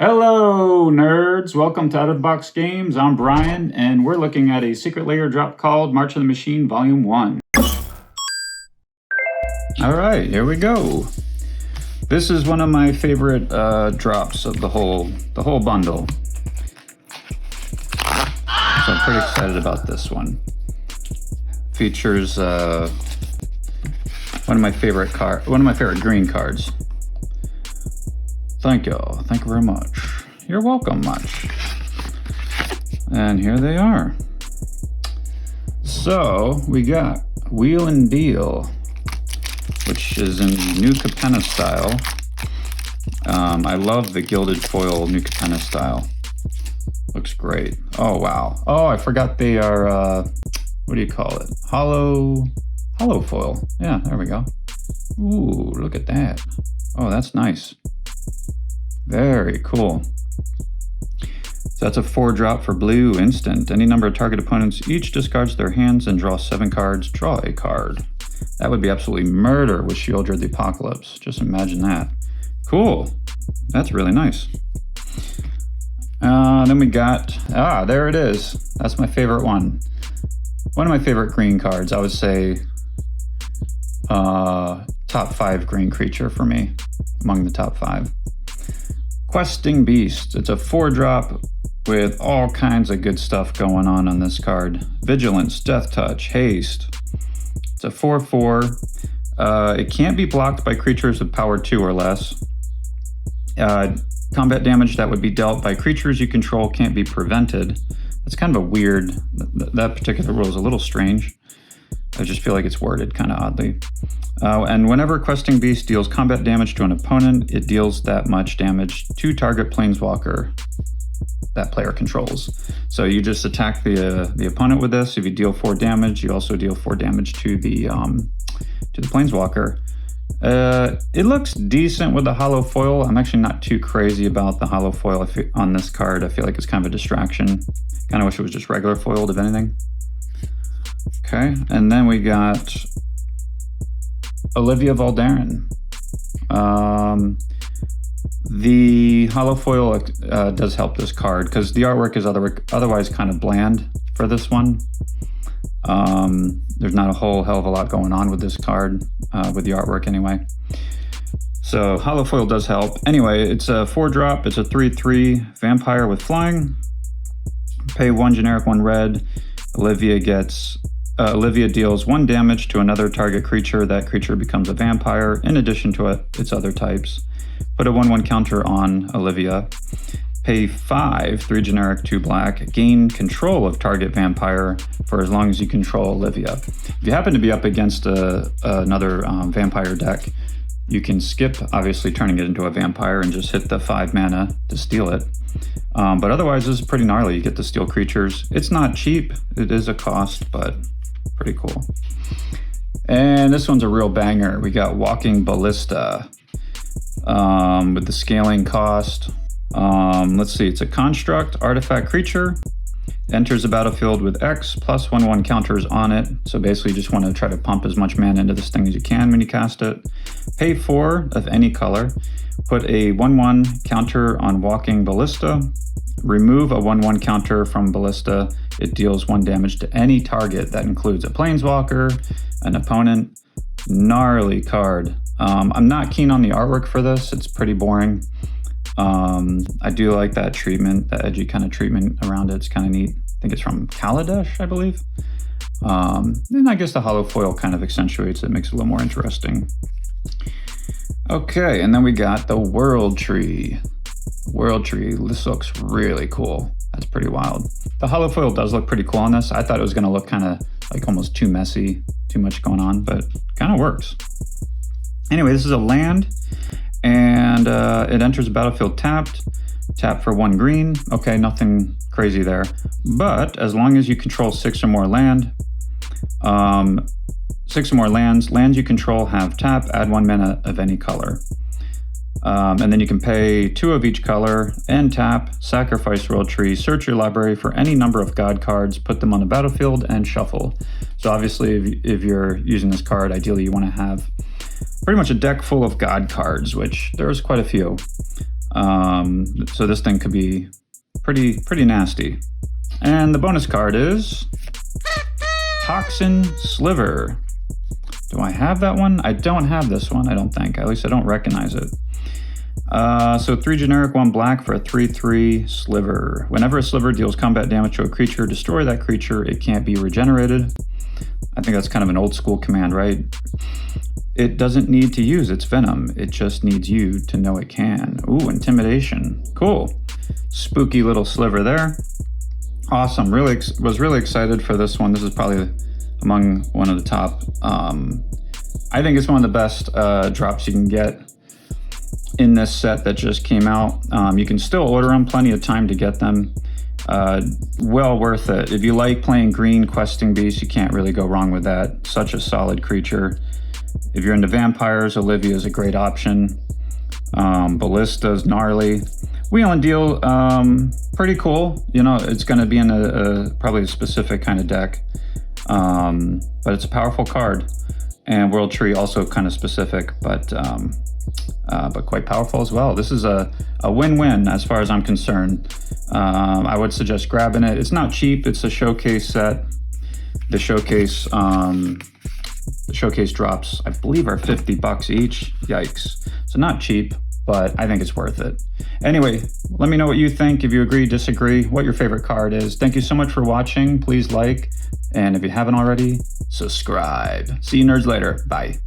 Hello, nerds! Welcome to Out of the Box Games. I'm Brian, and we're looking at a Secret Lair Drop called March of the Machine Volume 1. Alright, here we go. This is one of my favorite drops of the whole bundle. So I'm pretty excited about this one. Features one of my favorite green cards. Thank you very much. You're welcome much. And here they are. So we got Wheel and Deal, which is in New Capenna style. I love the gilded foil New Capenna style. Looks great. Oh wow. Oh, I forgot they are what do you call it? Holo foil. Yeah, there we go. Ooh, look at that. Oh, that's nice. Very cool. So that's a 4-drop for blue instant. Any number of target opponents each discards their hands and draw 7 cards. Draw a card. That would be absolutely murder with Sheoldred the Apocalypse. Just imagine that. Cool. That's really nice. Then we got, there it is. That's my favorite one. One of my favorite green cards. I would say top 5 green creature for me, among the top 5. Questing Beast. It's a 4-drop with all kinds of good stuff going on this card. Vigilance, Death Touch, Haste. It's a 4/4. It can't be blocked by creatures with power 2 or less. Combat damage that would be dealt by creatures you control can't be prevented. That's kind of a weird, that particular rule is a little strange. I just feel like it's worded kind of oddly. And whenever Questing Beast deals combat damage to an opponent, it deals that much damage to target planeswalker that player controls. So you just attack the opponent with this. If you deal 4 damage, you also deal 4 damage to the planeswalker. It looks decent with the holo foil. I'm actually not too crazy about the holo foil on this card. I feel like it's kind of a distraction. Kind of wish it was just regular foiled, if anything. Okay, and then we got Olivia Valdarin. The holo foil does help this card because the artwork is otherwise kind of bland for this one. There's not a whole hell of a lot going on with this card, with the artwork anyway. So holo foil does help. Anyway, it's a 4-drop. It's a 3/3 vampire with flying. Pay 1 generic, 1 red. Olivia deals 1 damage to another target creature. That creature becomes a vampire in addition to its other types. Put a 1/1 counter on Olivia. Pay 5, 3 generic, 2 black. Gain control of target vampire for as long as you control Olivia. If you happen to be up against another vampire deck, you can skip, obviously, turning it into a vampire and just hit the 5 mana to steal it. But otherwise, this is pretty gnarly. You get to steal creatures. It's not cheap. It is a cost, but pretty cool. And this one's a real banger. We got Walking Ballista with the scaling cost. Let's see. It's a construct artifact creature. Enters the battlefield with X plus 1/1 counters on it. So basically, you just want to try to pump as much mana into this thing as you can when you cast it. Pay 4 of any color. Put a 1/1 counter on Walking Ballista. Remove a 1/1 counter from Ballista. It deals 1 damage to any target. That includes a planeswalker, an opponent. Gnarly card. I'm not keen on the artwork for this. It's pretty boring. I do like that treatment, that edgy kind of treatment around it. It's kind of neat. I think it's from Kaladesh, I believe. And I guess the holo foil kind of accentuates it, makes it a little more interesting. Okay, and then we got the World Tree. World Tree, this looks really cool. That's pretty wild. The holo foil does look pretty cool on this. I thought it was going to look kind of like almost too messy, too much going on, but kind of works. Anyway, this is a land, and it enters the battlefield tapped. Tap for 1 green. Okay, nothing crazy there. But as long as you control 6 or more land, 6 or more lands you control have tap, add 1 mana of any color. And then you can pay 2 of each color and tap, sacrifice World Tree, search your library for any number of god cards, put them on the battlefield, and shuffle. So obviously, if you're using this card, ideally you want to have pretty much a deck full of god cards, which there's quite a few. So this thing could be pretty nasty. And the bonus card is Toxin Sliver. Do I have that one? I don't have this one, I don't think. At least I don't recognize it. So 3 generic, 1 black for a 3/3 Sliver. Whenever a Sliver deals combat damage to a creature, destroy that creature. It can't be regenerated. I think that's kind of an old school command, right? It doesn't need to use its venom. It just needs you to know it can. Ooh, intimidation. Cool. Spooky little Sliver there. Awesome. Was really excited for this one. This is probably among one of the top. I think it's one of the best drops you can get in this set that just came out. You can still order them, plenty of time to get them. Well worth it. If you like playing green questing beasts, you can't really go wrong with that. Such a solid creature. If you're into vampires, Olivia is a great option. Ballista's gnarly. Wheel and Deal, pretty cool. You know, it's going to be in probably a specific kind of deck. But it's a powerful card. And World Tree also kind of specific, but quite powerful as well. This is a win-win as far as I'm concerned. I would suggest grabbing it. It's not cheap. It's a showcase set. The showcase drops, I believe, are $50 each. Yikes. So not cheap, but I think it's worth it. Anyway, let me know what you think. If you agree, disagree, what your favorite card is. Thank you so much for watching. Please like, and if you haven't already, subscribe. See you nerds later. Bye.